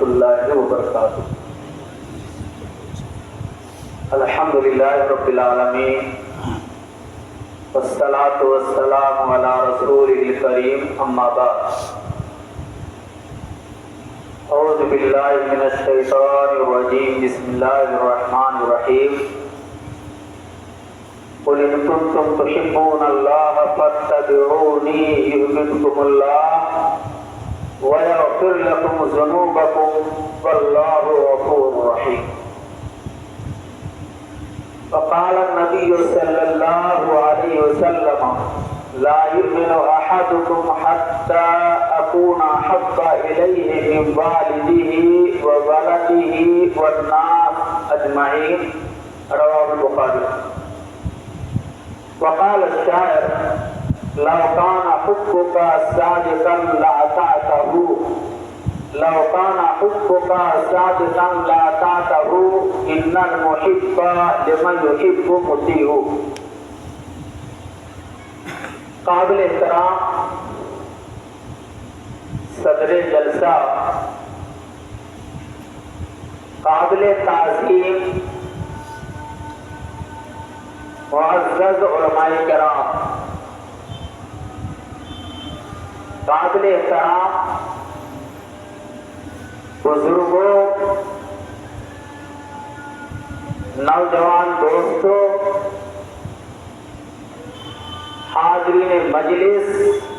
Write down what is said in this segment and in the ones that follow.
اللہ وبرکاتہ۔ الحمدللہ رب العالمین والصلاة والسلام علی رسول الکریم، اما بعد۔ اعوذ باللہ من الشیطان الرجیم، بسم اللہ الرحمن الرحیم۔ قل ان کنتم تحبون اللہ فاتبعونی یحببکم اللہ ویغفر لکم ذنوبکم واللہ غفور رحیم۔ وقال النبی صلی اللہ علیہ وسلم لا یؤمن احدکم حتی اکون احب الیہ من والدہ وولدہ والناس اجمعین، رواه البخاری۔ وقال الشاعر لو كان حبك صادقا لأطعته، لو كان حبك صادقا لأطعته، إن المحب لمن يحب مطيع۔ قابل احترام صدر جلسہ، قابل تعظیم معزز علماء کرام، قابل احترام بزرگوں، نوجوان دوستوں، حاضرین مجلس،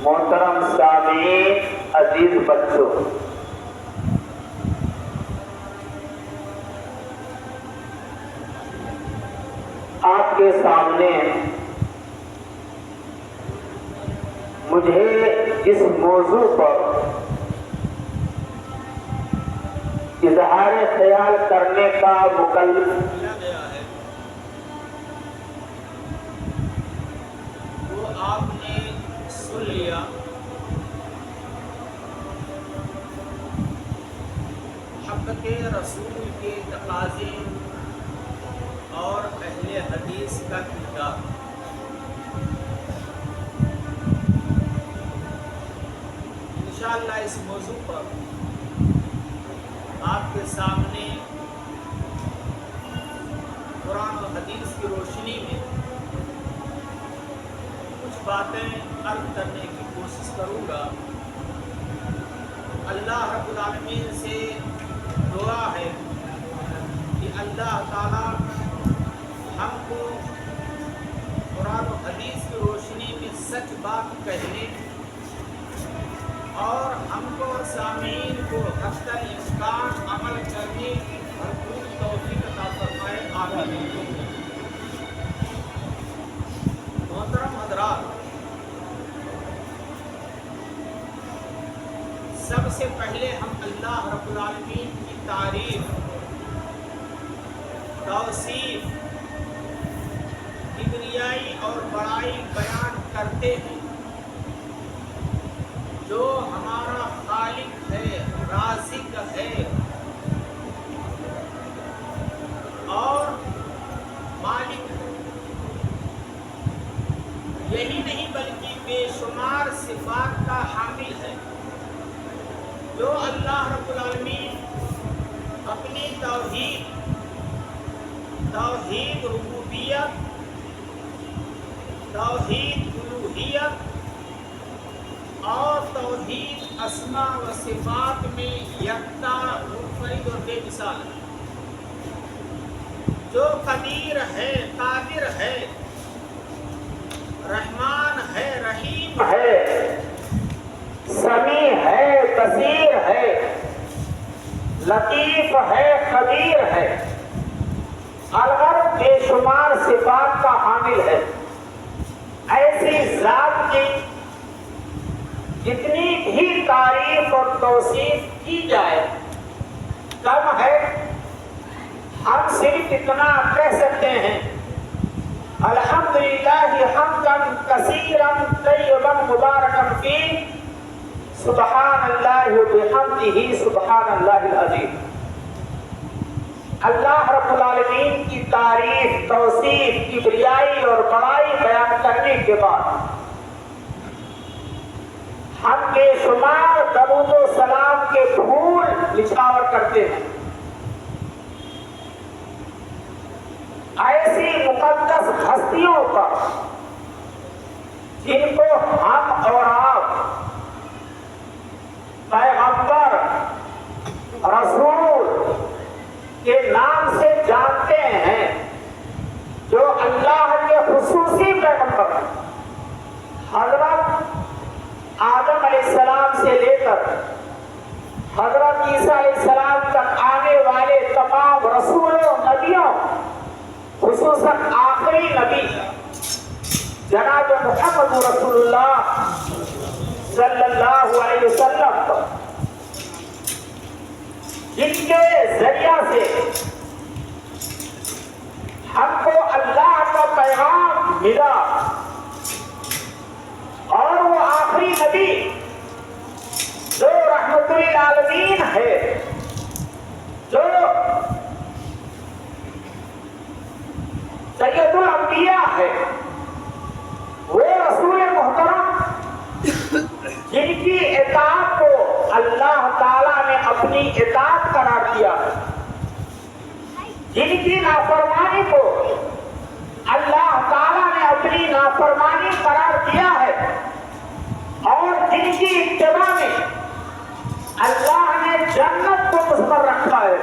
محترم سامعین، عزیز بچوں، آپ کے سامنے مجھے اس موضوع پر اظہار خیال کرنے کا مکلف کیا گیا ہے وہ آپ نے سن لیا۔ محبت رسول کے تقاضے اور اہل حدیث کا کردار۔ انشاءاللہ اس موضوع پر آپ کے سامنے قرآن و حدیث کی روشنی میں کچھ باتیں عرض کرنے کی کوشش کروں گا۔ اللہ رب العالمین سے دعا ہے کہ اللہ تعالیٰ ہم کو قرآن و حدیث کی روشنی میں سچ بات کہنے اور ہم کو سامعین کو حتی الامکان عمل کرنے کی بھرپور توفیق عطا فرمائے، آمین۔ محترم حضرات، سب سے پہلے ہم اللہ رب العالمین کی تعریف، توصیف، کبریائی اور بڑائی بیان کرتے ہیں۔ جو ہمارا خالق ہے، رازق ہے اور مالک ہے، یہی نہیں بلکہ بے شمار صفات کا حامل ہے، جو اللہ رب العالمین اپنی توحید ربوبیت، توحید الوہیت اور توحید اسماء و صفات میں یکتا، منفرد اور بے مثال ہے، جو قدیر ہے، قادر ہے، رحمان ہے، رحیم ہے، سمیع ہے، بصیر ہے، لطیف ہے، خبیر ہے، الغرض بے شمار صفات کا حامل ہے۔ ایسی ذات کی جتنی بھی تعریف اور توصیف کی جائے کم ہے۔ ہم صرف اتنا کہہ سکتے ہیں الحمدللہ حمدا کثیرا طیبا مبارکا فیہ، سبحان اللہ وبحمدہ سبحان اللہ العظیم۔ اللہ رب العالمین کی تعریف، توصیف، کبریائی اور بڑائی بیان کرنے کے بعد ہم بے شمار درود و سلام کے پھول نچھاور کرتے ہیں. ایسی مقدس ہستیوں پر جن کو ہم اور آپ پیغمبر رسول کے نام سے جانتے ہیں، جو اللہ کے خصوصی پیغمبر ہیں. حضرت آدم علیہ السلام سے لے کر حضرت عیسیٰ علیہ السلام تک آنے والے تمام رسولوں نبیوں، خصوصاً آخری نبی جناب محمد رسول اللہ صلی اللہ علیہ وسلم، جن کے ذریعہ سے ہم کو اللہ کا پیغام ملا، اور وہ آخری نبی جو رحمت للعالمین ہے، جو سید الانبیاء ہے، وہ رسول محترم جن کی اطاعت کو اللہ تعالیٰ نے اپنی اطاعت قرار دیا ہے، جن کی نافرمانی کو اللہ تعالیٰ نے اپنی نافرمانی قرار دیا ہے، اور جن کی اتباع میں اللہ نے جنت کو مضمر رکھا ہے،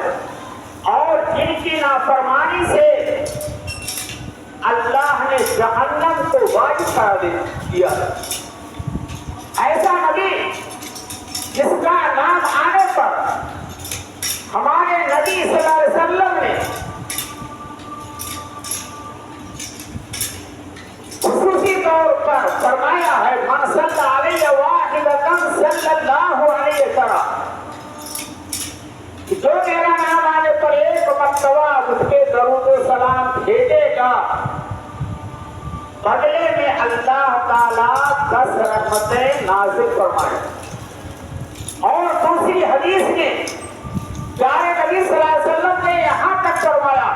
اور جن کی نافرمانی سے اللہ نے جہنم کو واجب قرار دیا ہے. ایسا نبی جس کا نام آنے پر ہمارے نبی صلی اللہ علیہ وسلم نے خصوصی طور پر فرمایا ہے، من صلی علیہ واحدۃ صلی اللہ علیہ وسلم، جو میرا نام آنے پر ایک مرتبہ اس کے درود و سلام بھیجے گا، بدلے میں اللہ تعالیٰ 10 رحمتیں نازل فرمائے. اور دوسری حدیث میں پیارے نبی صلی اللہ علیہ وسلم نے یہاں تک فرمایا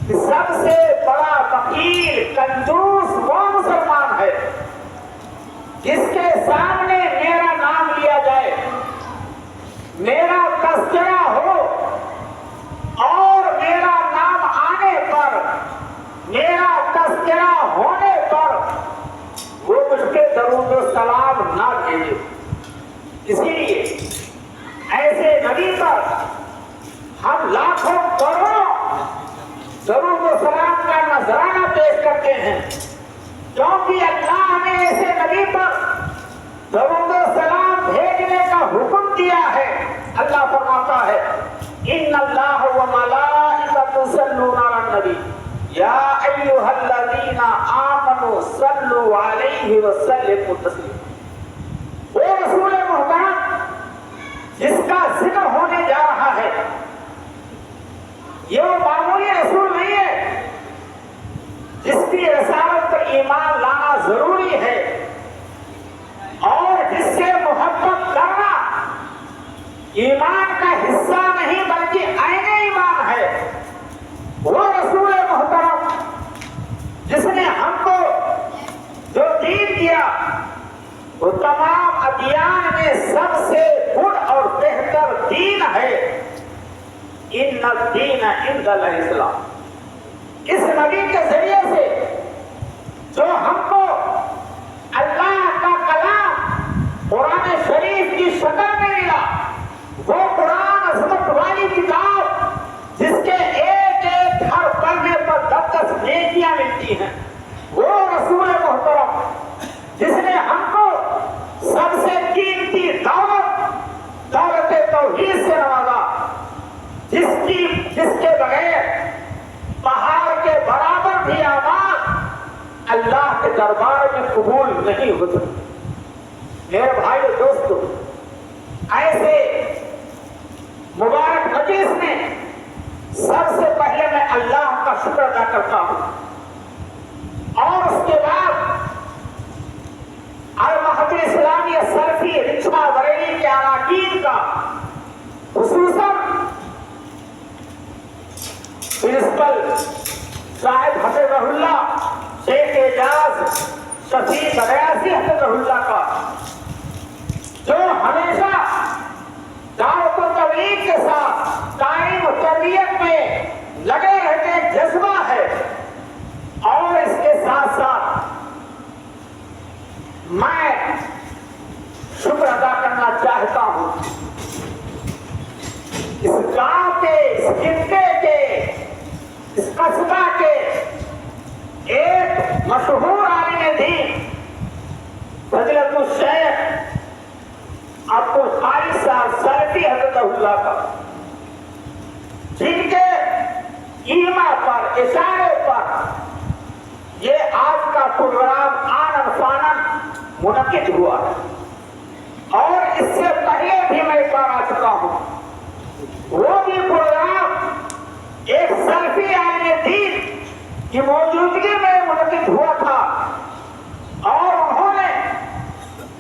کہ سب سے بڑا فقیر کنجوس وہ مسلمان ہے جس کے سامنے میرا نام لیا جائے، میرا تذکرہ ہو، اور میرا نام آنے پر، میرا تذکرہ ہونے پر وہ مجھ پہ درود و سلام نہ بھیجے. اسی لیے ایسے نبی پر ہم لاکھوں کروڑوں درود و سلام کا نذرانہ پیش کرتے ہیں، کیونکہ اللہ نے ایسے نبی پر درود و سلام بھیجنے کا حکم دیا ہے. اللہ فرماتا ہے، ان اللہ وملائکتہ یصلون علی النبی یا ایھا الذین آمنوا صلوا علیہ وسلموا تسلیما. وہ رسول محترم جس کا ذکر ہونے جا رہا ہے، یہ وہ معمولی رسول نہیں ہے جس کی رسالت پر ایمان لانا ضروری ہے، اور جس سے محبت کرنا ایمان کا حصہ نہیں بلکہ عین ایمان ہے. وہ رسول محترم جس نے ہم کو جو دین دیا وہ تمام ادیان میں سب سے بڑا اور بہتر دین ہے. ان الدین عند اللہ الاسلام. اس نبی کے ذریعے سے جو ہم کو اللہ کا کلام قرآن شریف کی شکل میں ملا، وہ قرآن عظمت والی کتاب جس کے ایک ایک حرف پڑھنے پر 10 نیکیاں ملتی ہیں، وہ رسول محترم جس نے ہم کو سب سے قیمتی دولت توحید سے نوازا، جس کے بغیر پہاڑ کے برابر بھی اعمال اللہ کے دربار میں قبول نہیں ہو سکتے. میرے بھائی اور دوستو، ایسے مبارک مجلس میں سب سے پہلے میں اللہ کا شکر ادا کرتا ہوں، اور اس کے بعد المحض اسلامی سلفی رچھا بریلی کے اراکین کا، خصوصاً پرنسپل صاحب حفظہ اللہ، شیخ اعجاز شفیق ریاضی حفظہ اللہ کا، تعلیم و تربیت میں لگے رہتے جذبہ ہے. اور اس کے ساتھ ساتھ میں شکر ادا کرنا چاہتا ہوں اس گاؤں کے، اس خطے کے، اس قصبہ کے ایک مشہور عالم دین فضیلت الشیخ عبدالقاری صاحب سلفی حضرت اللہ کا، جن کے ایما پر، اشارے پر یہ آج کا پروگرام آنن فانن منعقد ہوا ہے. اور اس سے پہلے بھی میں ایک بار آ چکا ہوں. وہ بھی پروگرام ایک سلفی عالم دین کی موجودگی میں منعقد ہوا تھا، اور انہوں نے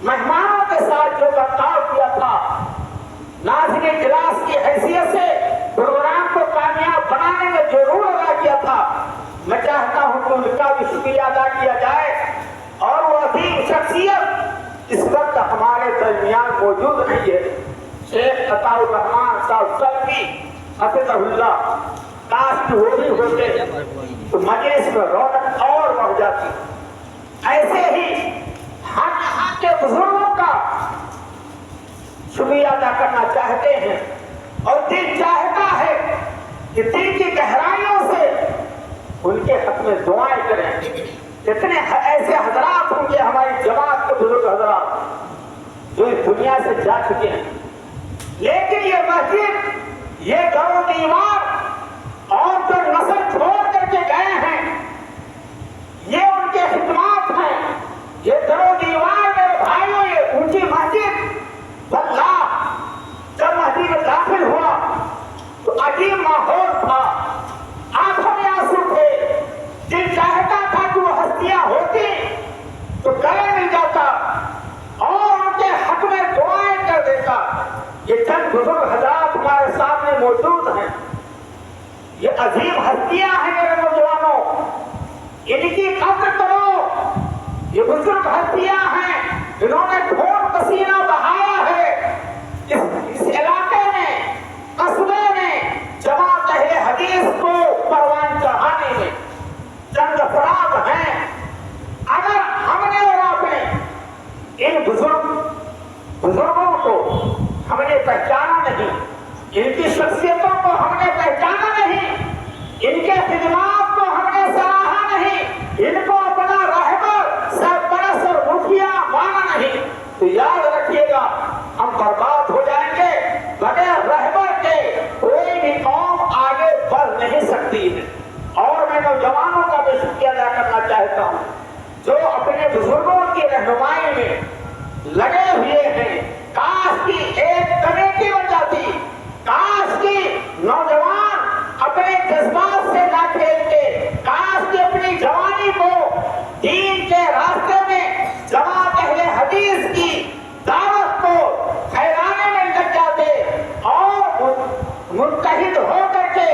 مہمانوں کے ساتھ جو برتاؤ کیا تھا، ناظرین اجلاس کی حیثیت سے پروگرام کو کامیاب بنانے میں جو رول ادا کیا تھا، میں چاہتا ہوں کہ ان کا بھی شکریہ ادا کیا جائے. اور وہ عظیم شخصیت اس وقت ہمارے درمیان موجود نہیں ہے. شیخ عطا الرحمان صاحب سلفی حفظہ اللہ، کاش کی وہ بھی ہوتے تو مجلس میں رونق اور بڑھ جاتی. ایسے ہی ہم یہاں کے بزرگوں کا شکریہ ادا کرنا چاہتے ہیں، اور دل چاہتا ہے کہ دل کی گہرائیوں سے ان کے حق میں دعائیں کریں. کتنے ایسے حضرات ہوں گے ہماری جماعت کے بزرگ حضرات جو اس دنیا سے جا چکے ہیں، لیکن یہ مسجد، یہ در و دیوار اور جو نسل چھوڑ کر کے گئے ہیں، یہ ان کے خدمات ہیں. یہ در و دیوار میرے بھائیوں، یہ اونچی مسجد، واللہ جب مسجد میں داخل ہوا تو عجیب ماحول تھا. آنکھوں میں آنسو تھے. دل چاہتا تھا کہ وہ ہستیاں ہوتی تو گلے مل جاتا اور ان کے حق میں دعائیں کر دیتا. یہ چند بزرگ حضرات ہمارے سامنے موجود ہیں. یہ عظیم ہستیاں ہیں میرے نوجوانوں، ان کی قدر کرو. یہ بزرگ ہستیاں ہیں، انہوں نے خون پسینہ بہایا ہے اس علاقے میں، قصبے میں جماعت اہل حدیث کو پروان چڑھانے میں. چند افراد ہیں، اگر ہم نے اور آپ نے ان بزرگوں کو ہم نے پہچانا نہیں، ان کی شخصیتوں کو ہم نے پہچانا نہیں، ان کے خدمات کو ہم نے سراہا نہیں، ان کو اپنا رہبر، سرپرست اور مکھیا مانا نہیں، تو یاد رکھیے گا ہم برباد ہو جائیں گے. بغیر رہبر کے کوئی بھی قوم آگے بڑھ نہیں سکتی ہے. اور میں نوجوانوں کا بھی شکریہ ادا کرنا چاہتا ہوں جو اپنے بزرگوں کی رہنمائی میں لگے ہوئے ہیں. کاش کی ایک کمیٹی بن جاتی، کاش کی نوجوان اپنے جذبات سے نہ کھیلتے، کاش کی اپنی جوانی کو دین کے راستے میں جماعت اہل حدیث کی دعوت کو پھیلانے میں لگ جاتے اور متحد ہو کر کے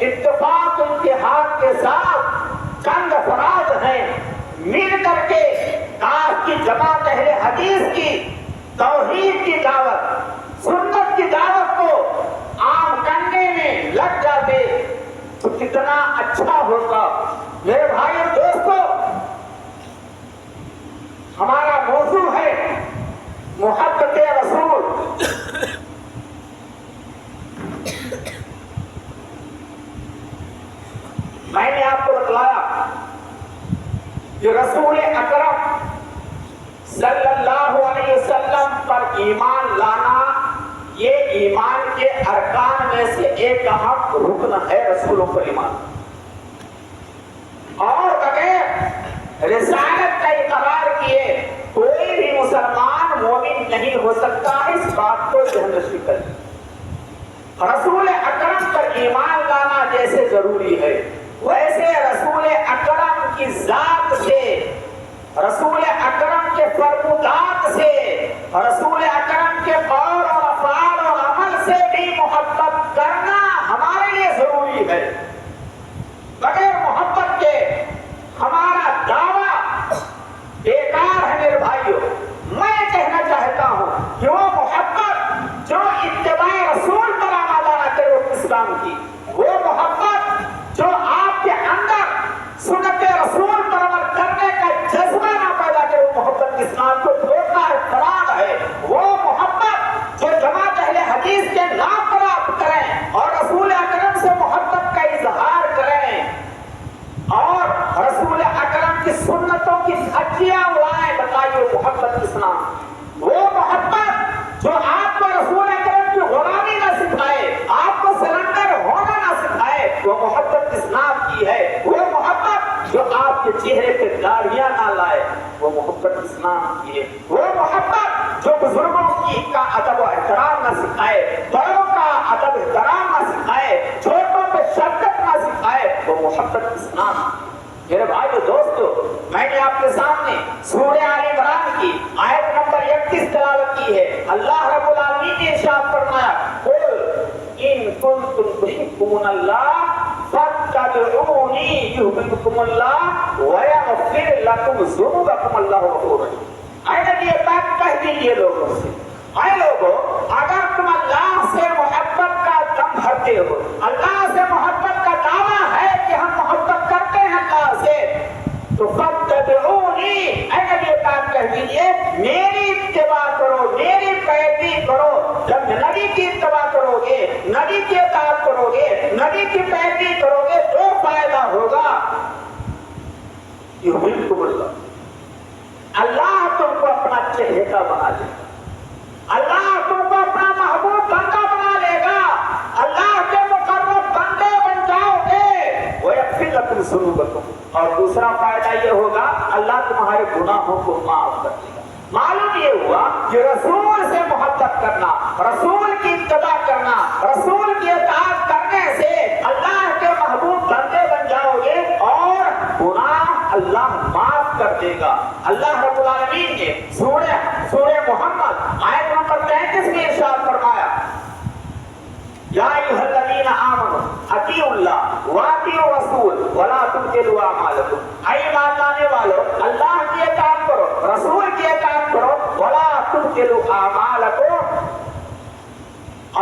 اتفاق اتحاد کے ساتھ چند افراد ہیں مل کر کے کاش کی جماعت اہل حدیث کی توحید کی دعوت، سنت کی دعوت کو عام کرنے میں لگ جاتے تو کتنا اچھا ہوگا. میرے بھائی دوستو، ہمارا موضوع ہے محبت رسول. میں نے آپ کو بتلایا کہ رسول اکرم صلی اللہ علیہ وسلم پر ایمان لانا یہ ایمان کے ارکان میں سے ایک اہم رکن ہے. رسولوں پر ایمان اور بغیر رسالت کا اقرار کیے کوئی بھی مسلمان مومن نہیں ہو سکتا. اس بات کو ذہن نشین کریں. رسول اکرم پر ایمان لانا جیسے ضروری ہے ویسے رسول اکرم کی ذات سے، رسول اکرم کے فرمودات سے، رسول اکرم کے قول اور افعال اور عمل سے بھی محبت کرنا ہمارے لیے ضروری ہے. بغیر محبت کے ہمارا دعویٰ بیکار ہے. میرے بھائیوں، میں کہنا چاہتا ہوں کہ وہ محبت جو اتباع رسول پر آمادہ نہ کرے وہ کس کام اسلام کی ہے، وہ محبت جو بزرگوں کی کا ادب و احترام نہ سکھائے، بڑوں کا ادب احترام نہ سکھائے، چھوٹوں پہ شفقت نہ سکھائے، وہ محبت اسلام کی۔ میرے بھائی و دوستو، میں نے آپ کے سامنے سورہ آل عمران کی آیت نمبر 31 تلاوت کی ہے۔ اللہ رب العالمین نے ارشاد فرمایا، قل ان کنتم تحبون اللہ فاتبعونی یحببکم اللہ ویغفر لکم ذنوبکم اللہ غفور رحیم۔ اے نبی پاک کہہ دیجئے لوگوں سے، اے لوگوں، اگر تم اللہ سے محبت کا دم بھرتے ہو، اللہ سے محبت کا دعویٰ ہے کہ ہم محبت کرتے ہیں اللہ سے، تو فاتبعونی، اے نبی پاک کہہ دیجئے میری اتباع کرو، میری پیروی کرو۔ جب نبی کی اتباع کرو گے، نبی کی اطاعت کرو گے، نبی کی پیروی کرو گے، تو فائدہ ہوگا۔ یحببکم اللہ، اللہ تم کو اپنا چہیتا بنا لے گا، اللہ تم کو اپنا محبوب بندہ بنا لے گا، اللہ کے مقرب بندے بن جاؤ گے۔ وَيَغْفِرْ لَكُمْ ذُنُوبَكُمْ، اور دوسرا فائدہ یہ ہوگا اللہ تمہارے گناہوں کو معاف کر دے گا۔ معلوم یہ ہوا کہ رسول سے محبت کرنا، رسول کی اتباع کرنا، رسول کی اطاعت کرنے سے اللہ کے محبوب بندے بن جاؤ گے اور گناہ اللہ معاف کر دے گا۔ اللہ رب العالمین نے سورہ محمد آیت نمبر 33 میں ارشاد فرمایا، یا ایھا الذین آمنوا اطیعوا اللہ واطیعوا الرسول ولا تبطلوا اعمالکم، اے ایمان لانے والو اللہ کی اطاعت کرو، رسول کی اطاعت کرو، ولا تبطلوا اعمالکم،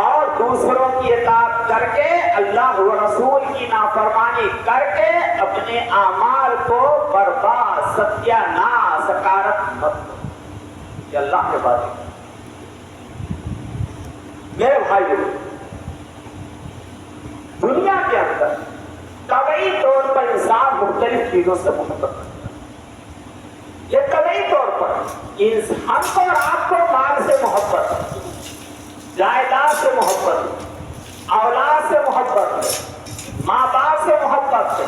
اور دوسروں کی اطاعت کر کے اللہ و رسول کی نافرمانی کر کے اپنے اعمال کو برباد، ستیہ ناش، سکارت مت کرو۔ یہ اللہ کے بات ہے۔ میرے بھائیو، دنیا کے اندر طبعی طور پر انسان مختلف چیزوں سے محبت کرتا ہے۔ یہ طبعی طور پر ہم کو اور آپ کو مال سے محبت، جائیداد سے محبت، اولاد سے محبت، ماں باپ سے محبت ہے،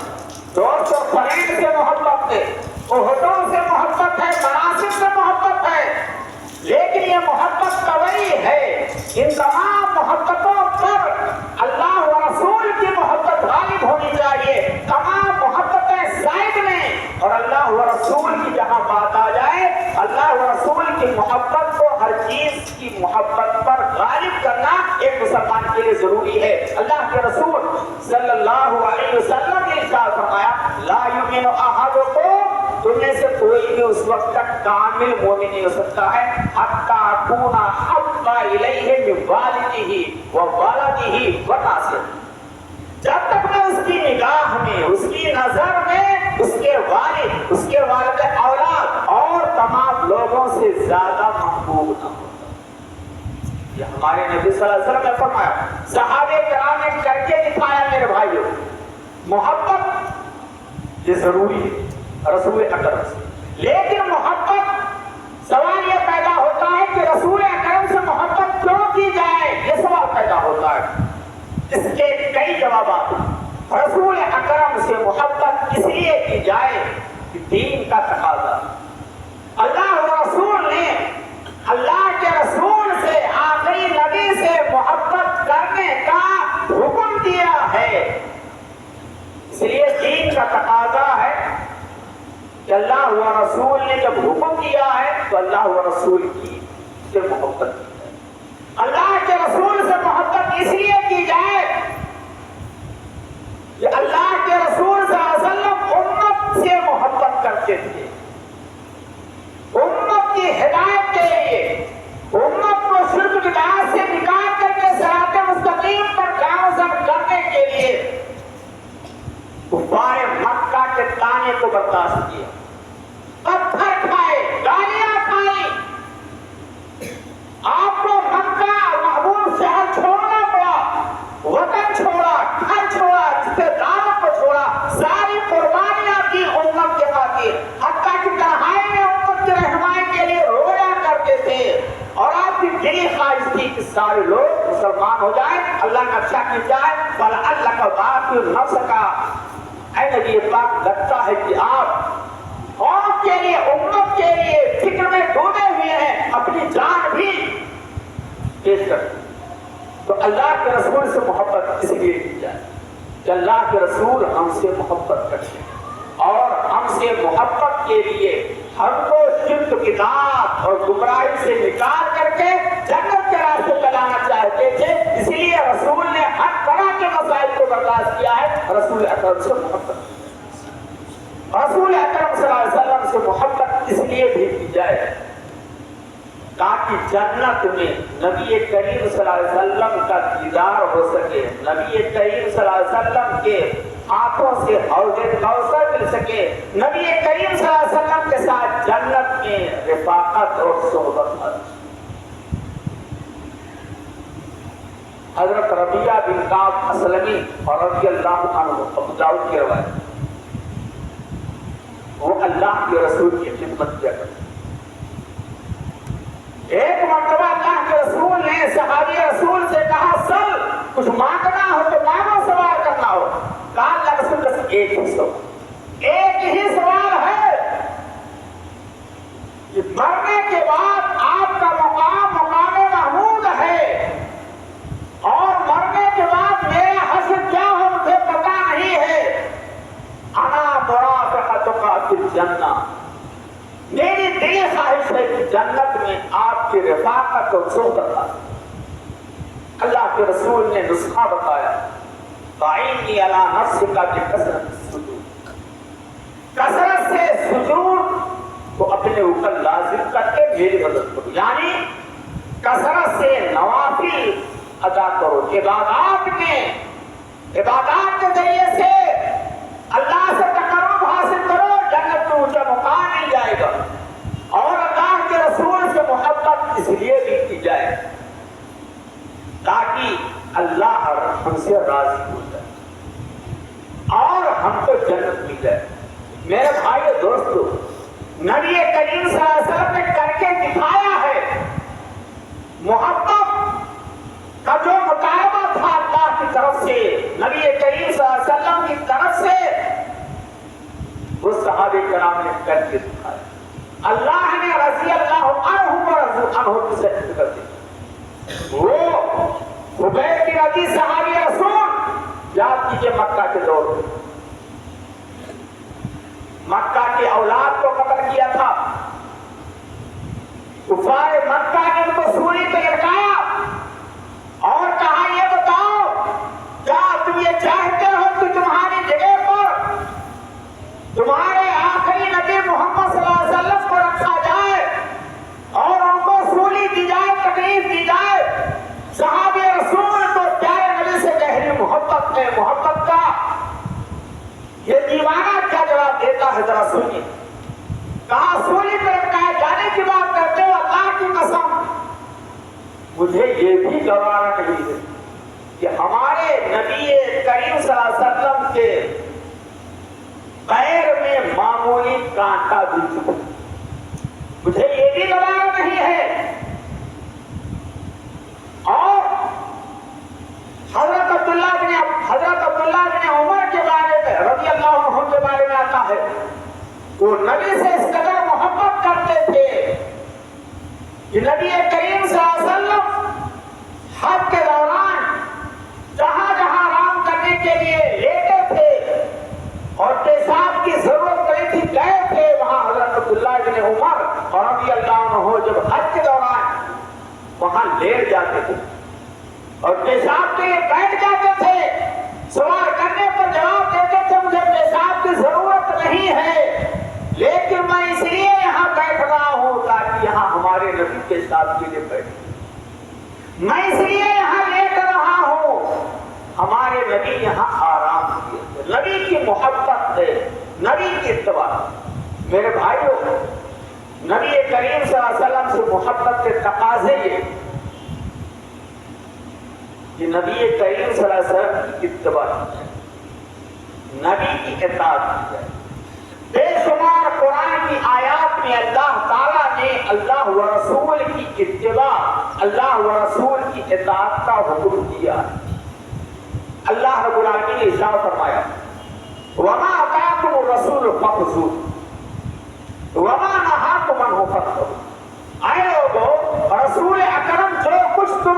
دوست و فرینڈ سے محبت ہے، عہدوں سے محبت ہے، مناصب سے محبت ہے، لیکن یہ محبت طبعی ہے۔ ان تمام محبتوں پر اللہ و رسول کی محبت غالب ہونی چاہیے۔ تمام محبتیں زائد میں، اور اللہ و رسول کی جہاں بات آ جائے، اللہ و رسول کی محبت کو ہر چیز کی محبت پر غالب کرنا ایک مسلمان کے لیے ضروری ہے۔ اللہ کے رسول صلی اللہ علیہ وسلم نے ارشاد فرمایا، لا یؤمن احدکم، تم میں سے کوئی بھی اس وقت تک کامل مومن نہیں ہو سکتا ہے حتی اکون احب الیہ من والدہ وولدہ وناسہ، جب تک میں اس کی نگاہ میں، اس کی نظر میں اس کے والد، اس کے والد اولاد اور تمام لوگوں سے زیادہ محبوب نہ ہوتا۔ یہ ہمارے نبی صلی اللہ علیہ وسلم نے فرمایا، صحابہ کرام نے کر کے دکھایا۔ میرے بھائیو، محبت یہ ضروری ہے رسول اکرم سے، لیکن محبت، سوال یہ پیدا ہوتا ہے کہ رسول اکرم سے محبت کیوں کی جائے، یہ سوال پیدا ہوتا ہے۔ اس کے کئی جوابات۔ رسول اکرم سے محبت اس لیے کی جائے کہ دین کا تقاضا، اللہ و رسول نے اللہ کے رسول سے، آخری نبی سے محبت کرنے کا حکم دیا ہے، اس لیے دین کا تقاضا ہے کہ اللہ و رسول نے جب حکم دیا ہے تو اللہ و رسول کی سے محبت کی جائے۔ اللہ کے رسول سے محبت اس لیے کی جائے کہ اللہ کے رسول صلی اللہ علیہ وسلم امت سے محبت کرتے تھے، امت کی ہدایت کے لیے، امت کو شرک بدعات سے نکال کر کے صراط مستقیم پر گامزن کرنے کے لیے کفار مکہ کے طعنے کو برداشت کیا، پتھر کھائے، گالیاں کھائی، آپ کو مکہ محبوب شہر چھوڑنا پڑا، وطن چھوڑا، گھر چھوڑا، رشتے داروں کو چھوڑا، ساری قربانیاں کی امت کے خاطر، حتیٰ کہ تنہائی میں امت کی رہنمائی کے لیے رویا کرتے تھے، اور آپ کی دلی خواہش تھی کہ سارے لوگ مسلمان ہو جائیں، اللہ کا نقشہ کھینچ جائے، فَلَعَلَّكَ بَاخِعٌ نَفْسَكَ، اے نبی پاک لگتا ہے کہ آپ قوم کے لیے، امت کے لیے فکر میں پیش کرتے ہیں تو اللہ کے رسول سے محبت اس لیے کی جائے کہ اللہ کے رسول ہم سے محبت کرتے ہیں اور ہم سے محبت کے لیے ہم کو شرک بدعت اور گمراہی سے نکال کر کے جنت کے راستے پہ لانا چاہتے تھے. اس لیے رسول نے ہر طرح کے مسائل کو برداشت کیا ہے. رسول اکرم سے محبت رسول اکرم صلی اللہ علیہ وسلم سے محبت اس لیے بھی کی جائے تاکہ جنت میں نبی کریم صلی اللہ علیہ وسلم کا دیدار ہو سکے, نبی کریم صلی اللہ علیہ وسلم کے ہاتھوں سے حوض کوثر مل سکے, نبی کریم صلی اللہ علیہ وسلم کے ساتھ جنت میں رفاقت اور صحبت ہو. حضرت ربیعہ بن کعب اسلمی اور رضی اللہ عنہ ابو داؤد کی روایت, وہ اللہ کے رسول کی خدمت کیا کرتے. ایک مرتبہ اللہ کے رسول نے صحابی رسول سے کہا سل, کچھ مانگنا ہو تو مانگو, سوال کرنا ہو. کہا اللہ رسول بس ایک ہی سوال, ایک ہی سوال ہے کہ مرنے کے بعد آپ کا مقام مقام محمود ہے اور مرنے کے بعد میرا حشر کیا ہو مجھے پتا نہیں ہے. انا مرافقتک فی الجنہ, میری دلی خواہش ہے کہ جنت میں آپ کی رفاقت اور صحبت آ. اللہ کے رسول نے نسخہ بتایا, فَعِنِّي عَلَىٰ نَفْسِكَ بِكَثْرَةِ السُّجُودِ, کثرت سے سجود کو اپنے اوپر لازم کر کے میری مدد کرو, یعنی کثرت سے نوافل ادا کرو. عبادات کے ذریعے سے اللہ سے تقرب حاصل کرو, جنت میں اونچا مقام مل جائے گا. اور اللہ کے رسول سے محبت اس لیے بھی کی جائے تاکہ اللہ ہم سے راضی ہو جائے اور ہم کو جنت مل جائے. میرے بھائی دوستو, نبی کریم صلی اللہ علیہ وسلم نے کر کے دکھایا ہے. محبت کا جو مطالبہ تھا اللہ کی طرف سے, نبی کریم صلی اللہ علیہ وسلم کی طرف سے, وہ صحابہ کرام نے کر کے دکھایا. اللہ نے رضی اللہ عنہ و رضی عنہ کی صحبت کر دی. وہ عبید بن ربیع صحابی رسول, یاد کیجئے مکہ کے دور میں مکہ کی اولاد کو قتل کیا تھا. کفار مکہ نے ان کو سولی پہ لٹکایا اور کہا یہ بتاؤ کیا تم یہ چاہتے ہو کہ تمہاری جگہ پر تمہارے آخری نبی محمد صلی اللہ علیہ وسلم کو رکھا جائے اور ان کو سولی دی جائے, تکلیف دی جائے. صحابہ رسول کو پیارے نبی سے گہری محبت ہے. محبت کا یہ دیوانہ کیا جواب دیتا ہے ذرا سنیے. کہا سولی پہ لٹکائے جانے کی بات کرتے ہو, اللہ کی قسم مجھے یہ بھی گوارا نہیں ہے کہ ہمارے نبی کریم صلی اللہ علیہ وسلم کے پیر میں معمولی کانٹا بھی چکا, مجھے یہ بھی گوارا نہیں ہے. اور حضرت عبداللہ بن عمر کے بارے میں رضی اللہ عنہ کے بارے میں آتا ہے, وہ نبی سے اس قدر محبت کرتے تھے کہ نبی کریم صلی اللہ علیہ وسلم حج کے دوران جہاں جہاں آرام کرنے کے لیے لیٹے تھے اور پیشاب کی ضرورت پڑی تھی گئے تھے وہاں, حضرت عبداللہ بن عمر اور رضی اللہ عنہ جب حج کے دوران وہاں لیٹ جاتے تھے اور پیشاب کے لیے بیٹھ جاتے تھے, سوال کرنے پر جواب دیتے تھے مجھے پیشاب کی ضرورت نہیں ہے لیکن میں اس لیے یہاں بیٹھ رہا ہوں تاکہ یہاں ہمارے نبی کے ساتھ کے لیے بیٹھے, میں اس لیے یہاں لیٹ رہا ہوں, ہمارے نبی یہاں آرام کیے. نبی کی محبت ہے, نبی کی اتباع. میرے بھائیوں, نبی کریم صلی اللہ علیہ وسلم سے محبت کے تقاضے یہ کہ نبی کریم صلی اللہ علیہ وسلم کی اتباع کی جائے, نبی کی اطاعت کی جائے. بے شمار قرآن کی آیات میں اللہ تعالیٰ نے اللہ و رسول کی اتباع, اللہ و رسول کی اطاعت کا حکم دیا. اللہ رب العالمین نے ارشاد فرمایا وَمَا آتَاكُمُ الرَّسُولُ فَخُذُوهُ وَمَا نَهَاكُمْ عَنْهُ فَانتَهُوا. اے لوگو, رسول اکرم جو کچھ تم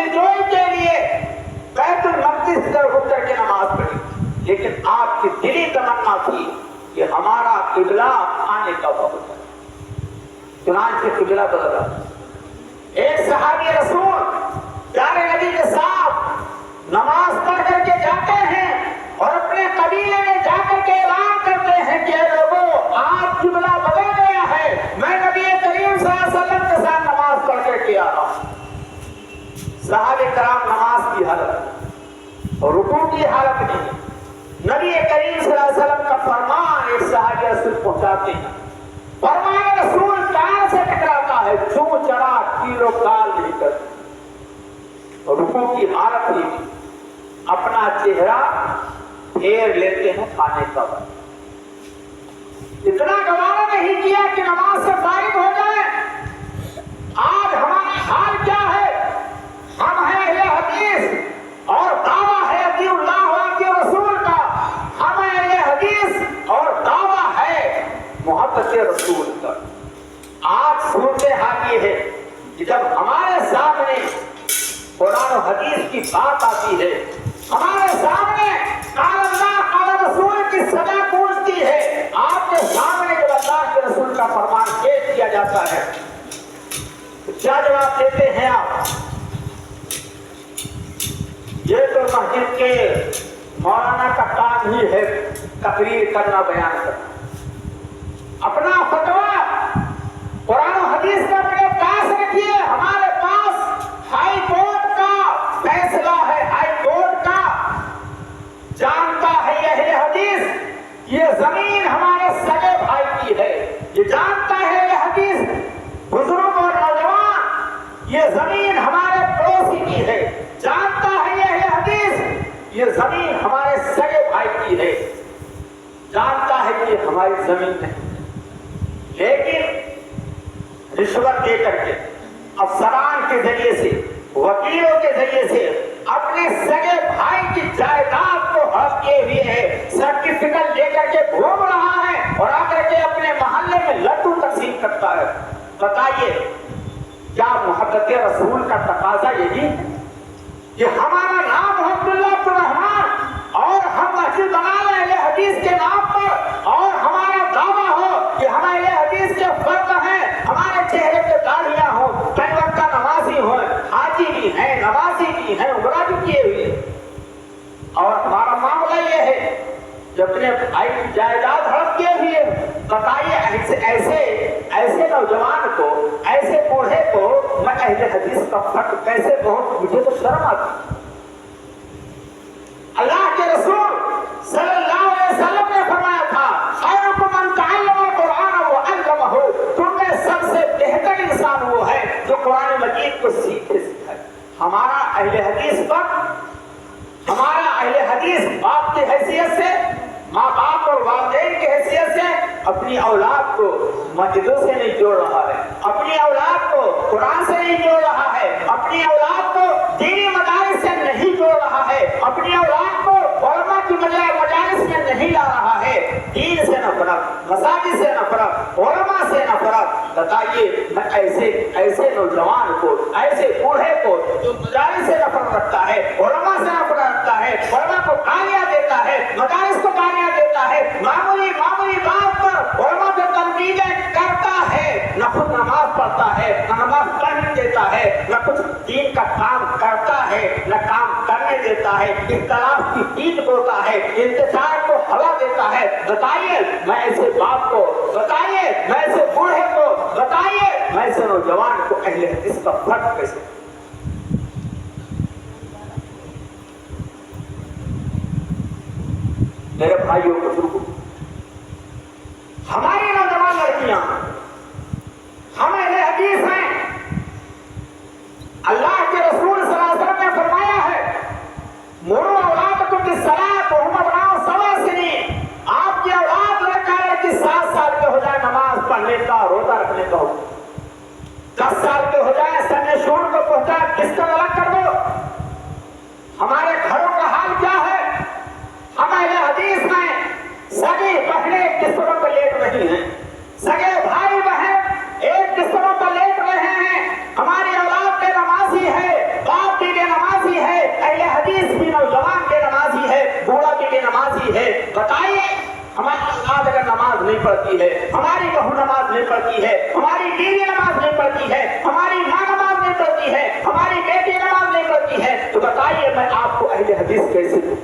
دلجوئی کے لیے بیت المقدس پر اتر کے نماز پڑھی، لیکن آپ کی دلی تمنا تھی کہ ہمارا قبلہ آنے کا وقت ہے، چنانچہ قبلہ بدلا۔ ایک صحابی رسول پیارے نبی کے ساتھ نماز پڑھ کر کے جاتے ہیں اور اپنے قبیلے میں جا کر کے اعلان کرتے ہیں کہ اے لوگوں، آج قبلہ بدل گیا ہے، میں نبی کریم صلی اللہ علیہ وسلم کے ساتھ نماز پڑھ کر کے آ رہا ہوں۔ صحابہ کرام نماز کی حالت اور رکوع کی حالت نہیں، نبی کریم صلی اللہ علیہ وسلم کا فرمان ایک صحابی رسول پہنچاتے ہیں، فرمان رسول کان سے ٹکراتا ہے، چوں چڑا کیلو کال نہیں کرتے، اور رکوع کی حالت ہی اپنا چہرہ پھیر لیتے ہیں کھانے کا وقت۔ اتنا گوارا نہیں کیا کہ نماز سے فارغ ہو جائے۔ آج ہمارا حال کیا ہے؟ ہم ہیں اہل حدیث اور دعویٰ ہے اطیعوا اللہ و اطیعوا الرسول کا، ہم ہیں اہل حدیث اور دعویٰ ہے محبت رسول کا۔ آج صورتحال یہ ہے کہ جب ہمارے سامنے قرآن و حدیث کی بات آتی ہے، ہمارے سامنے قال اللہ قال رسول کی صدا گونجتی ہے، آپ کے سامنے جب اللہ کے رسول کا فرمان پیش کیا جاتا ہے تو کیا جواب دیتے ہیں آپ؟ یہ تو مسجد کے مولانا کا کام ہی ہے تقریر کرنا، بیان کرنا، اپنا فتویٰ قرآن و حدیث کا اپنے پاس رکھیے۔ ہمارے پاس ہائی کورٹ کا فیصلہ ہے، ہائی کورٹ کا جانتا ہے یہ اہل حدیث، یہ زمین ہمارے سگے بھائی کی ہے، یہ جانتا ہے یہ حدیث بزرگ اور نوجوان، یہ زمین ہمارے پڑوسی کی ہے، جانتا ہے یہ اہل حدیث یہ زمین ہمارے سگے بھائی کی ہے، جانتا ہے کہ ہماری زمین نہیں، لیکن رشوت دے کر کے افسران کے ذریعے سے، وکیلوں کے ذریعے سے اپنے سگے بھائی کی جائیداد کو ہڑپ کیے ہوئے ہے، سرٹیفکیٹ لے کر کے گھوم رہا ہے اور آ کر کے اپنے محلے میں لڈو تقسیم کرتا ہے۔ بتائیے کیا محبت رسول کا تقاضا یہی ہے کہ ہمارا نام محمد اللہ عبد الرحمان اور ہم مسجد بنا لیں اہل حدیث کے نام پر، اور ہمارا دعویٰ ہو کہ ہم اہل حدیث کے فرد ہیں، ہمارے چہرے پہ داڑھیاں ہوں، کئی وقت کا نمازی ہوں، حاجی بھی ہیں، نمازی بھی ہیں، عمرہ بھی کیے ہوئے، اور ہمارا معاملہ یہ ہے کہ اپنے بھائی کی جائیداد ہڑپ کیے ہوئے۔ بتائیے ایسے نوجوان کو، ایسے بوڑھے کو میں اہل حدیث کا فرق کیسے کہوں؟ مجھے تو شرم آتی۔ اللہ کے رسول صلی اللہ علیہ وسلم نے فرمایا تھا خیرکم من تعلم القرآن وعلمہ، تم میں سب سے بہتر انسان وہ ہے جو قرآن مجید کو سیکھے سکھائے۔ ہمارا اہل حدیث وقت، ہمارا اہل حدیث باپ کی حیثیت سے، ماں باپ اور والدین کی حیثیت سے اپنی اولاد کو مسجدوں سے نہیں جوڑ رہا ہے، اپنی اولاد کو قرآن سے نہیں جوڑ رہا ہے، اپنی اولاد کو دینی مدارس سے نہیں جوڑ رہا ہے، اپنی اولاد کو علماء کی مجالس میں نہیں لا رہا ہے۔ دین سے نفرت، مساجد سے نفرت، علماء سے نفرت۔ بتائیے میں ایسے نوجوان کو، ایسے بوڑھے کو جو مجالس سے نفرت رکھتا ہے، علماء سے نفرت رکھتا ہے، علماء کو گالیاں دیتا ہے، مدارس کو گالیاں دیتا ہے، معمولی بات پر علماء پہ تنقیدیں کرتا ہے، نہ خود نماز پڑھتا ہے، نہ نماز پڑھنے دیتا ہے، نہ کچھ دین کا کام کرتا ہے، نہ کام کرنے دیتا ہے، اختلاف کی پیٹ بوتا ہے، انتشار کو ہوا دیتا ہے۔ بتائیے میں ایسے باپ کو، بتائیے میں ایسے بوڑھے کو، بتائیے میں ایسے نوجوان کو اہل حدیث کا فرق کیسے؟ میرے بھائیوں بزرگوں، ہماری نوجوان لڑکیاں، ہم اہل حدیث ہیں۔ اللہ کے رسول صلی اللہ علیہ وسلم نے فرمایا ہے مروا اولادکم بالصلاۃ وهم ابناء 7 سنین، آپ کی اولاد لڑکا لڑکی 7 سال کے ہو جائے نماز پڑھنے کا، روزہ رکھنے کا، 10 سال کے ہو جائے سن شور کو پہنچا بستر الگ کر دو۔ ہمارے گھروں کا حال کیا ہے؟ ہم اہل حدیث میں سگے بہنیں بستروں پر لیٹ رہی ہیں، سگے بھائی بہن ایک بستروں پر لیٹ رہے ہیں، ہماری اولاد بے نمازی ہے، باپ بھی نہیں پڑھتی ہے, ہماری بہو نماز نہیں پڑھتی ہے, ہماری بیوی نماز نہیں پڑھتی ہے, ہماری ماں نماز نہیں پڑھتی ہے, ہماری بیٹی نماز نہیں پڑھتی ہے, تو بتائیے میں آپ کو اہل حدیث کیسے دوں؟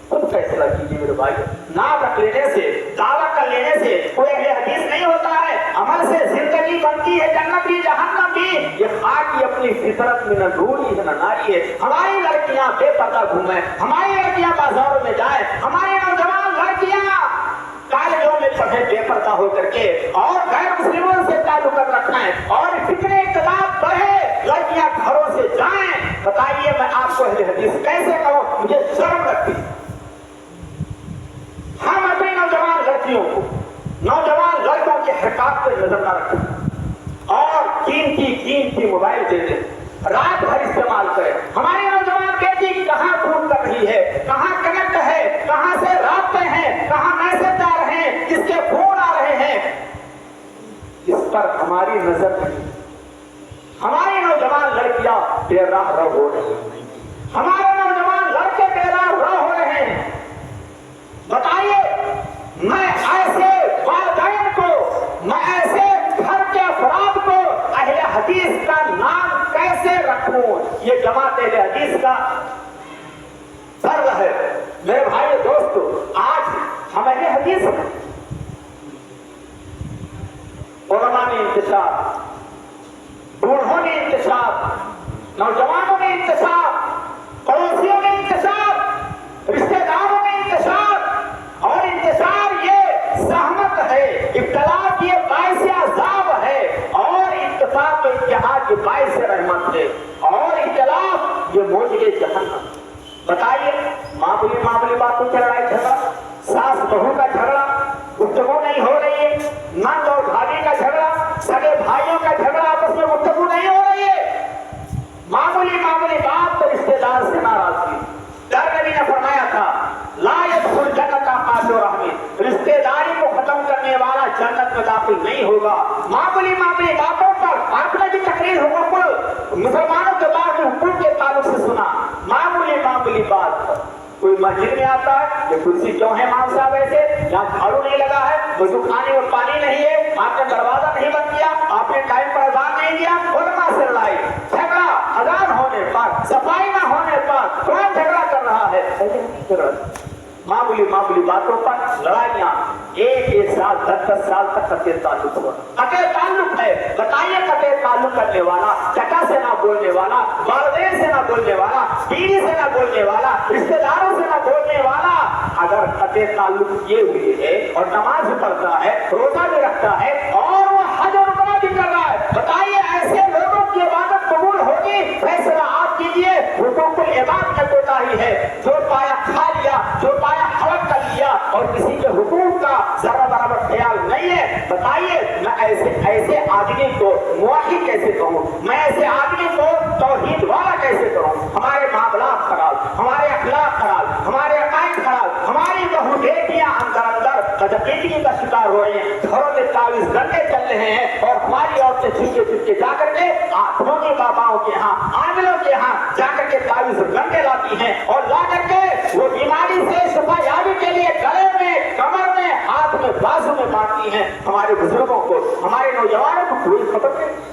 خود فیصلہ کیجیے میرے بھائی. نام رکھ لینے سے, دعویٰ کر لینے سے کوئی اہل حدیث نہیں ہوتا ہے. عمل سے زندگی بنتی ہے, جنت بھی جہنم بھی. یہ خاک کی اپنی فطرت میں نہ ڈھوری ہے نہ ناری ہے. ہماری لڑکیاں بے پردہ گھومیں, ہماری لڑکیاں بازاروں میں جائیں, ہماری نوجوان لڑکیاں کالجوں میں پڑھے بے پردہ ہو کر کے, اور غیر مسلموں سے تعلقات رکھیں, اور فتنے اختلاف بڑھے, لڑکیاں گھروں سے جائیں. بتائیے میں آپ کو اہل حدیث کیسے کہوں؟ مجھے شرم لگتی. ہم اپنی نوجوان لڑکیوں کو, نوجوان لڑکوں کے حرکات پہ نظر نہ رکھیں اور قیمتی موبائل دے دیں, رات بھر استعمال کریں. ہماری نوجوان بیٹی کہاں فون کر رہی ہے, کہاں کنیکٹ ہے, کہاں سے رابطے ہیں, کہاں میسج آ رہے ہیں, کس کے فون آ رہے ہیں, اس پر ہماری نظر نہیں. ہماری نوجوان لڑکیاں بے راہ ہو رہی ہیں, ہمارے نوجوان لڑکے بے راہ ہو رہے ہیں. بتائیے میں ایسے والدین کو, میں ایسے گھر کے افراد کو اہل حدیث کا نام کیسے رکھوں؟ یہ جماعت اہل حدیث کا فرض ہے. میرے بھائی دوستو, آج ہم اہل حدیث ہیں. علماء نے انتشار, بوڑھوں نے انتشار, نوجوانوں نے انتشار, پڑوسیوں نے انتشار, رشتہ داروں نے انتشار, اور انتشار یہ زحمت ہے, اختلاف یہ باعث عذاب ہے, اور اتفاق و اتحاد یہ باعث رحمت ہے, اور اختلاف یہ موجب جہنم. بتائیے معمولی باتوں کی لڑائی جھگڑا, ساس بہو کا جھگڑا, گفتگو نہیں ہو رہی ہے, نند اور بھابھی کا جھگڑا, سگے بھائیوں کا جھگڑا, آپس میں گفتگو نہیں ہو رہی ہے, معمولی بات تو رشتے دار سے ناراضگی. نبی نے فرمایا تھا لا يدخل جنت قاطع رحم, رشتے داری کو ختم کرنے والا جنت میں داخل نہیں ہوگا. معمولی باتوں پر آپ نے بھی تقریر حقوق مسلمانوں کے بعد حقوق کے تعلق سے سنا. معمولی بات پر کوئی مسجد میں آتا ہے, یہ کرسی کیوں ہے امام صاحب ایسے, یہاں جھاڑو نہیں لگا ہے, وضو خانے میں پانی نہیں ہے, آپ نے دروازہ نہیں بند کیا, آپ نے ٹائم پر اذان نہیں دیا, علماء سے لڑائی جھگڑا, اذان ہونے پر صفائی نہ ہونے پر کون جھگڑا کر رہا ہے؟ معمولی باتوں پر لڑائیاں ایک سال 10 سال تک قطع تعلق ہوا. قطع تعلق ہے. بتائیے قطع تعلق کرنے والا, چچا سے نہ بولنے والا, والدین سے نہ بولنے والا, بیوی سے نہ بولنے والا, رشتے داروں سے نہ بولنے والا, اگر قطع تعلق کیے ہوئے ہے اور نماز بھی پڑھتا ہے, روزہ بھی رکھتا ہے, اور وہ حج اور عمرہ بھی کر رہا ہے, بتائیے ایسے لوگوں کی عبادت قبول ہوگی؟ فیصلہ آپ کیجیے. حقوق العباد میں کوتاہی ہے, جو پایا کھا لیا, جو پایا حلق کر لیا, اور کسی کے حقوق کا ذرا برابر خیال نہیں ہے. بتائیے میں ایسے آدمی کو موحد کیسے کہوں؟ میں ایسے آدمی کو توحید والا کیسے کہوں؟ ہمارے معاملات خراب, ہمارے اخلاق خراب, ہمارے عقائد خراب, ہماری بہو بیٹیاں اندر قدقیدگی کا شکار ہو رہی ہیں, گھروں میں تعویذ گنڈے چل رہے ہیں, اور ہماری عورتیں چھپکے جا کر کے آٹھویں باباؤں کے یہاں, عاملوں کے یہاں جا کر کے تعویذ گنڈے لاتی ہیں, اور لا کر کے وہ بیماری سے شفا یابی کے لیے گلے میں, کمر میں, ہاتھ میں, بازو میں باندھتی ہیں. ہمارے بزرگوں کو, ہمارے نوجوانوں کو کوئی خبر نہیں.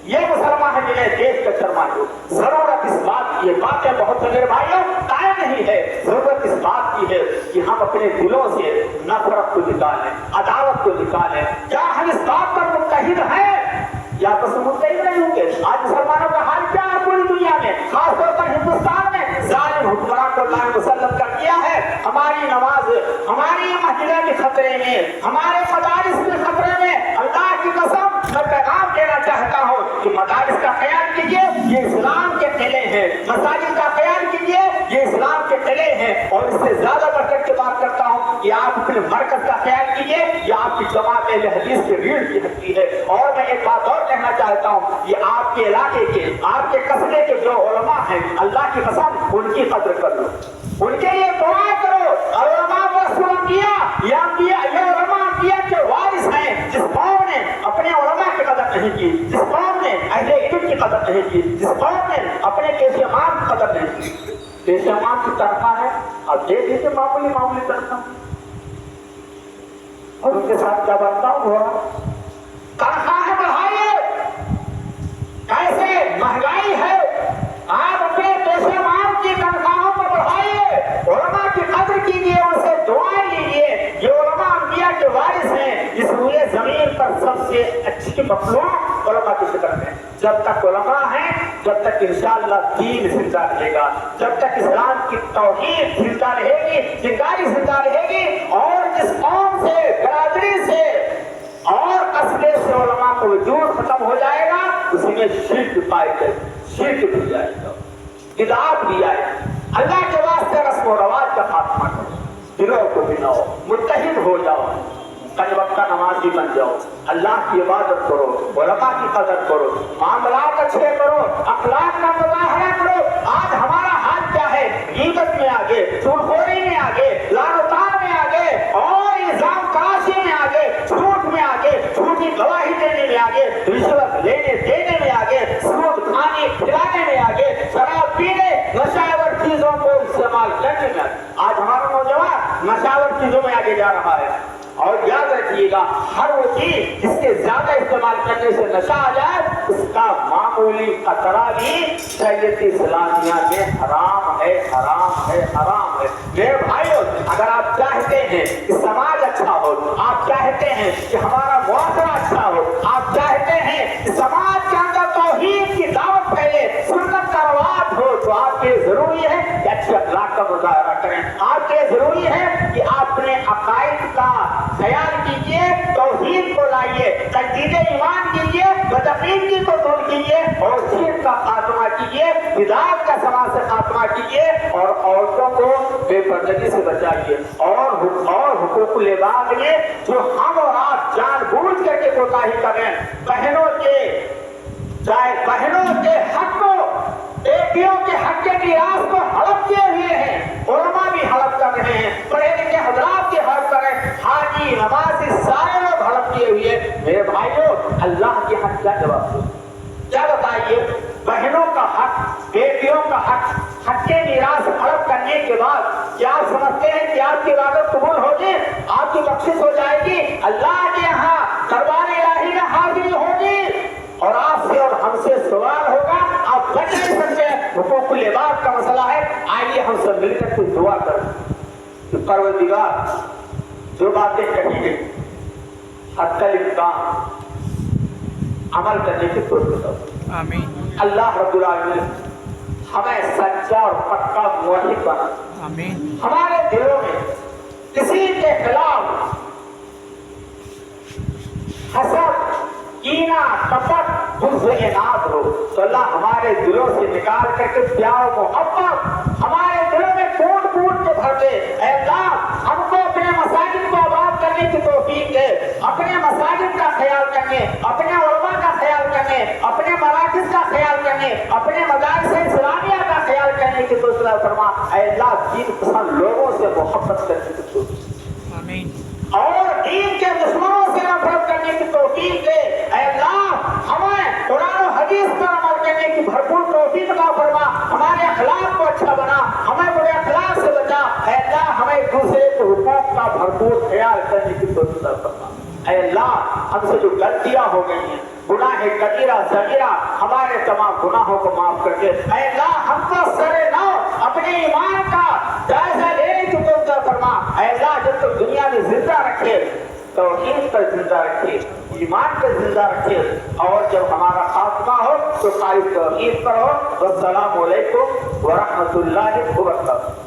یہ مسلمان ہے جنہیں دیش کا شرما ہے. ضرورت اس بات کی, یہ باتیں بہت سے میرے بھائیوں قائم نہیں ہے, ضرورت اس بات کی ہے کہ ہم اپنے دلوں سے نفرت کو نکالیں, عداوت کو نکالیں. کیا ہم اس بات پر متحد ہیں یا بس متحد نہیں ہوں گے؟ آج مسلمانوں کا حال کیا ہے پوری دنیا میں, خاص طور پر ہندوستان میں؟ ظالم حکمران کو اللہ نے مسلط کر دیا ہے. ہماری نماز, ہماری مسجدیں بھی خطرے میں, ہمارے مدارس بھی خطرے میں. اللہ کی قسم میں پیغام دینا چاہتا ہوں کہ مدارس کا خیال کیجیے, یہ اسلام کے قلعے ہیں. مساجد کا خیال کیجیے, یہ اسلام کے قلعے ہیں. اور اس سے زیادہ بڑھ کر کے بات کرتا ہوں کہ آپ اپنے مرکز کا خیال کیجیے, یہ آپ کی جماعت اہل حدیث کی ریڑھ کی ہڈی ہے. اور میں ایک بات اور کہنا چاہتا ہوں, یہ آپ کے علاقے کے, آپ کے قصبے کے جو علماء ہیں, اللہ کی قسم ان کی قدر کر لو, ان کے لیے دعا کرو. علماء ورثۃ الانبیاء, یہ علماء انبیاء کے وارث ہیں. جس قوم نے اپنے علماء کی قدر نہیں کی, جس قوم نے اہل علم کی قدر نہیں کی, جس قوم نے اپنے پیش امام کی قدر نہیں کی. پیش امام کی تنخواہ ہے, اب دے دیجیے معمولی تنخواہ. اور ان کے ساتھ کیا برتاؤ ہو رہا؟ تنخواہیں بڑھائیے، کیسے مہنگائی ہے، آپ اپنے پیشے مان کی تنخواہوں کو بڑھائیے، علماء کی قدر کیجیے، ان سے دعائیں لیجیے۔ یہ علماء انبیاء کے وارث ہیں، اس لیے زمین پر سب سے اچھی مخلوق علماء کی فکر ہے۔ جب تک علماء ہیں جب تک انشاءاللہ دین زندہ رہے گا، جب تک اسلام کی توحید زندہ رہے گی، چنگاری زندہ رہے گی، اور جس قوم سے، برادری سے اور قصبے سے علماء کو وجود ختم ہو جائے گا، اسی میں شرک پائے گا، شرک بھی جائے گا، بدعات بھی آئے گا۔ اللہ کے واسطے رسم و رواج کا خاتمہ کرو، دلوں کو بناؤ، متحد ہو جاؤ، پنج وقت کا نمازی بن جاؤ، اللہ کی عبادت کرو، علماء کی قدر کرو، معاملات اچھے کرو، اخلاق کا مظاہرہ کرو۔ آج ہمارا حال کیا ہے؟ غیبت میں آگے، چغل خوری میں آگے، لعن و طعن میں آگے، اور الزام تراشی میں آگے، جھوٹ میں آگے، جھوٹی گواہی دینے میں آگے، رشوت لینے دینے میں آگے، سود کھانے کھلانے میں آگے، شراب پینے، نشاور چیزوں کو استعمال کرنے میں آگے۔ آج ہمارا نوجوان نشاور چیزوں میں آگے جا رہا ہے، اور یاد رکھیے گا ہر وہ چیز جس کے زیادہ استعمال کرنے سے نشہ آ جائے اس کا معمولی قطرہ بھی شریعت اسلامیہ میں حرام ہے، حرام ہے، حرام ہے۔ میرے بھائیو، اگر آپ چاہتے ہیں کہ سماج اچھا ہو، آپ چاہتے ہیں کہ ہمارا معاشرہ اچھا ہو، آپ چاہتے ہیں کہ سماج کے اندر توحید کی دعوت پھیلے، سنت کا رواج ہو، تو آپ کے ضروری ہے کہ اچھے اخلاق کا مظاہرہ کریں۔ آپ کے ضروری ہے کہ آپ اپنے عقائد کا خیال کیجئے، توحید کو لائیے، تجدید ایمان کیجئے، بدعقیدگی کو دور کیجئے، اور شرک کا خاتمہ کیجئے، بدعات کا سماج سے خاتمہ کیجئے، اور عورتوں کو بے پردگی سے بچائیے، اور حقوق العباد میں جو ہم اور آپ جان بوجھ کر کے کوتاہی کریں، بہنوں کے حق کو، بیٹیوں کے حق کے میراث کو ہڑپ کیے ہوئے ہیں، علماء بھی ہڑپ کر رہے ہیں، پڑھے لکھے حضرات بھی ہڑپ کر رہے ہیں، حاجی نمازی سارے لوگ ہڑپ کیے ہوئے۔ میرے بھائیوں، اللہ کے حق کیا جواب دو؟ کیا بتائیے؟ بہنوں کا حق، بیٹیوں کا حق، حق کے میراث ہڑپ کرنے کے بعد کیا آپ سمجھتے ہیں کہ آپ کی عبادت قبول ہوگی، آپ کی بخشش ہو جائے گی، اللہ کے یہاں دربار الہی میں حاضری ہوگی، اور آپ سے اور ہم سے سوال ہوگا؟ آپ بچ نہیں سکتے۔ حقوق العباد کا مسئلہ ہے، آئیے ہم سب مل کر کچھ دعا کریں کہ پروردگار جو باتیں کہی گئی حد الامکان عمل کرنے کی توفیق دو۔ آمین۔ اللہ رب العالمین ہمیں سچا اور پکا موحد بنا۔ آمین۔ ہمارے دلوں میں کسی کے خلاف حسد، کینہ، کپٹ، بغض، اناد ہو تو اللہ ہمارے دلوں سے نکال کر کے پیار و محبت ہمارے دلوں میں کوٹ کوٹ کے بھر دے۔ اے اللہ، ہم کو اپنے مساجد کو آباد کرنے کی توفیق دے، اپنے مساجد کا خیال کرنے، اپنے علماء کا خیال کرنے، اپنے مراکز کا خیال کرنے، اپنے مدارس اسلامیہ کا خیال کرنے کی توفیق فرما۔ اے اللہ، دین پسند لوگوں سے محبت کرنے کی توفیق، آمین، اور دین کے دشمنوں سے نفرت کرنے کی توفیق دے۔ اے اللہ، ہمیں قرآن و حدیث پر عمل کرنے کی بھرپور توفیق عطا فرما، ہمارے اخلاق کو اچھا بنا، ہمیں برے اخلاق سے بچا۔ اے اللہ، ہمیں دوسرے کے حقوق کا بھرپور خیال کرنے کی توفیق عطا فرما۔ اے اللہ، ہم سے جو غلطیاں ہو گئی ہیں، گناہ کبیرہ صغیرہ، ہمارے تمام گناہوں کو معاف کر کے اے اللہ ہم کو سرے نو اپنے ایمان کا جائزہ لینے کی توفیق فرما۔ اے اللہ، جب تک دنیا میں زندہ رکھے، توحید پر زندہ رکھے، ایمان پر زندہ رکھے، اور جب ہمارا خاتمہ ہو تو قائم توحید پر ہو۔ والسلام علیکم ورحمۃ اللہ وبرکاتہ۔